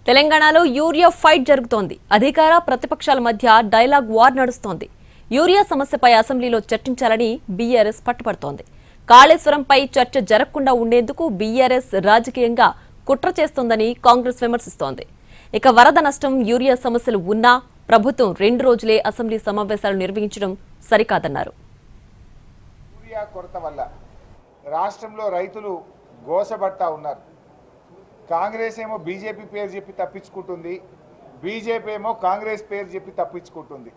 తెలంగాణలో urea fight జరుగుతోంది. అధికార ప్రతిపక్షాల మధ్య డైలాగ్ వార్ నడుస్తోంది. యూరియా సమస్యపై అసెంబ్లీలో చర్చించాలని బీఆర్ఎస్ పట్టుపడుతోంది. కాళేశ్వరంపై చర్చ జరగకుండా ఉండేందుకు బీఆర్ఎస్ రాజకీయంగా కుట్ర చేస్తోందని కాంగ్రెస్ విమర్శిస్తోంది. ఇక వరద నష్టం, యూరియా సమస్యలు ఉన్నా ప్రభుత్వం 2 రోజులే అసెంబ్లీ సమావేశాలు నిర్వహించడం సరికాదన్నారు. యూరియా కొరత వల్ల రాష్ట్రంలో రైతులు గోసబడతా ఉన్నారు. కాంగ్రెస్ ఏమో బీజేపీ పేరు చెప్పి తప్పించుకుంటుంది, బీజేపీ ఏమో కాంగ్రెస్ పేరు చెప్పి తప్పించుకుంటుంది.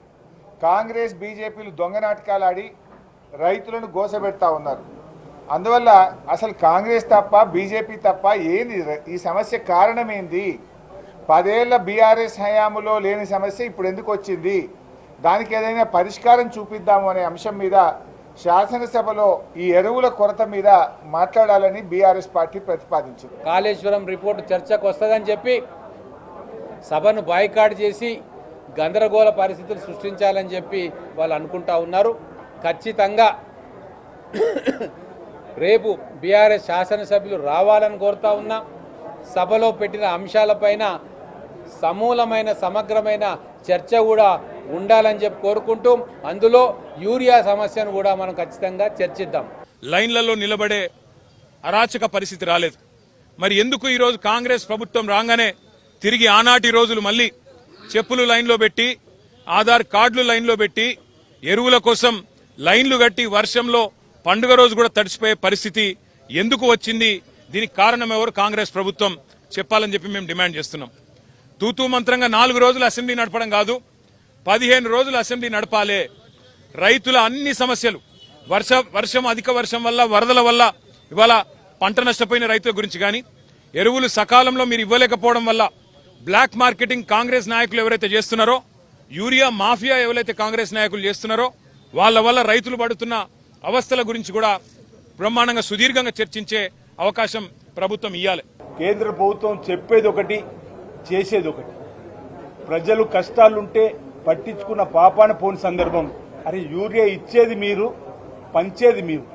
కాంగ్రెస్ బీజేపీలు దొంగ నాటకాలు ఆడి రైతులను గోసబెడతా ఉన్నారు. అందువల్ల అసలు కాంగ్రెస్ తప్ప బీజేపీ తప్ప ఏంది ఈ సమస్య కారణం ఏంది? 10 ఏళ్ల బీఆర్ఎస్ హయాంలో లేని సమస్య ఇప్పుడు ఎందుకు వచ్చింది? దానికి ఏదైనా పరిష్కారం చూపిద్దాము అనే అంశం మీద శాసనసభలో ఈ ఎరువుల కొరత మీద మాట్లాడాలని బీఆర్ఎస్ పార్టీ ప్రతిపాదించింది. కాళేశ్వరం రిపోర్టు చర్చకు వస్తుందని చెప్పి సభను బాయ్కాట్ చేసి గందరగోళ పరిస్థితులు సృష్టించాలని చెప్పి వాళ్ళు అనుకుంటా ఉన్నారు. ఖచ్చితంగా రేపు బీఆర్ఎస్ శాసనసభ్యులు రావాలని కోరుతా ఉన్నాం. సభలో పెట్టిన అంశాలపైన సమూలమైన సమగ్రమైన చర్చ కూడా ఉండాలని చెప్పి కోరుకుంటూ అందులో యూరియా సమస్యను కూడా మనం ఖచ్చితంగా చర్చిద్దాం. లైన్లలో నిలబడే అరాచక పరిస్థితి రాలేదు. మరి ఎందుకు ఈరోజు కాంగ్రెస్ ప్రభుత్వం రాగానే తిరిగి ఆనాటి రోజులు మళ్ళీ చెప్పులు లైన్లో పెట్టి, ఆధార్ కార్డులు లైన్లో పెట్టి, ఎరువుల కోసం లైన్లు కట్టి వర్షంలో పండుగ రోజు కూడా తడిసిపోయే పరిస్థితి ఎందుకు వచ్చింది? దీనికి కారణం ఎవరు? కాంగ్రెస్ ప్రభుత్వం చెప్పాలని చెప్పి మేము డిమాండ్ చేస్తున్నాం. తూతూ మంత్రంగా 4 రోజులు అసెంబ్లీ నడపడం కాదు, 15 రోజులు అసెంబ్లీ నడపాలే. రైతుల అన్ని సమస్యలు, వర్షం అధిక వర్షం వల్ల, వరదల వల్ల ఇవాళ పంట నష్టపోయిన రైతుల గురించి కానీ, ఎరువులు సకాలంలో మీరు ఇవ్వలేకపోవడం వల్ల బ్లాక్ మార్కెటింగ్ కాంగ్రెస్ నాయకులు ఎవరైతే చేస్తున్నారో, యూరియా మాఫియా ఎవరైతే కాంగ్రెస్ నాయకులు చేస్తున్నారో వాళ్ళ వల్ల రైతులు పడుతున్న అవస్థల గురించి కూడా బ్రహ్మాండంగా సుదీర్ఘంగా చర్చించే అవకాశం ప్రభుత్వం ఇవ్వాలి. కేంద్ర ప్రభుత్వం చెప్పేది ఒకటి, చేసేది ఒకటి. ప్రజలు కష్టాలుంటే పట్టించుకున్న పాపాన పోని సందర్భం. అరే యూరియా ఇచ్చేది మీరు, పంచేది మీరు,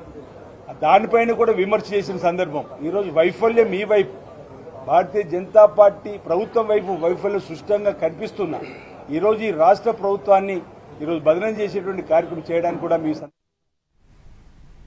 దానిపైన కూడా విమర్శ చేసిన సందర్భం. ఈరోజు వైఫల్యం మీ వైపు, భారతీయ జనతా పార్టీ ప్రభుత్వం వైపు వైఫల్యం స్పష్టంగా కనిపిస్తున్నా. ఈరోజు ఈ రాష్ట్ర ప్రభుత్వాన్ని ఈరోజు బదనం చేసేటువంటి కార్యక్రమం చేయడానికి కూడా మీ